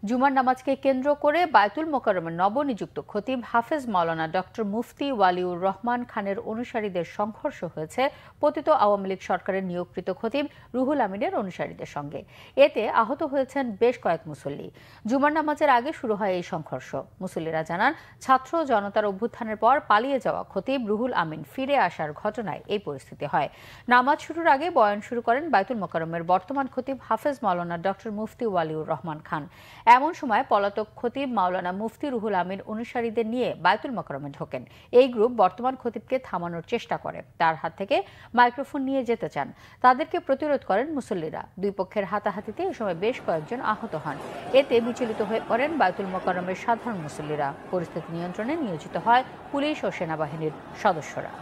জুমার নামাজকে কেন্দ্র করে বায়তুল মোকাররমের নবনিযুক্ত খতিব হাফেজ মাওলানা ডক্টর মুফতি ওয়ালিউর রহমান খানের অনুসারীদের সংঘর্ষ হয়েছে পতিত আওয়ামী লীগ সরকারের নিয়োগকৃত খতিব রুহুল আমিনের অনুসারীদের সঙ্গে। এতে আহত হয়েছেন বেশ কয়েক মুসল্লি। জুমার নামাজের আগে শুরু হয় এই সংঘর্ষ। মুসল্লিরা জানান, ছাত্র জনতার অভ্যুত্থানের পর পালিয়ে যাওয়া খতিব রুহুল আমিন ফিরে আসার ঘটনায় এই পরিস্থিতি হয়। নামাজ শুরুর আগে বয়ান শুরু করেন বায়তুল মোকাররমের বর্তমান খতিব হাফেজ মাওলানা ডক্টর মুফতি ওয়ালিউর রহমান খান। এমন সময় পলাতক খতিব মাওলানা মুফতি রুহুল আমিন অনুসারীদের নিয়ে বায়তুল মোকাররমে ঢোকেন। এই গ্রুপ বর্তমান খতিবকে থামানোর চেষ্টা করে, তার হাত থেকে মাইক্রোফোন নিয়ে যেতে চান। তাদেরকে প্রতিরোধ করেন মুসল্লিরা। দুই পক্ষের হাতাহাতিতে এই সময় বেশ কয়েকজন আহত হন। এতে বিচলিত হয়ে পড়েন বায়তুল মোকাররমের সাধারণ মুসল্লিরা। পরিস্থিতি নিয়ন্ত্রণে নিয়োজিত হয় পুলিশ ও সেনাবাহিনীর সদস্যরা।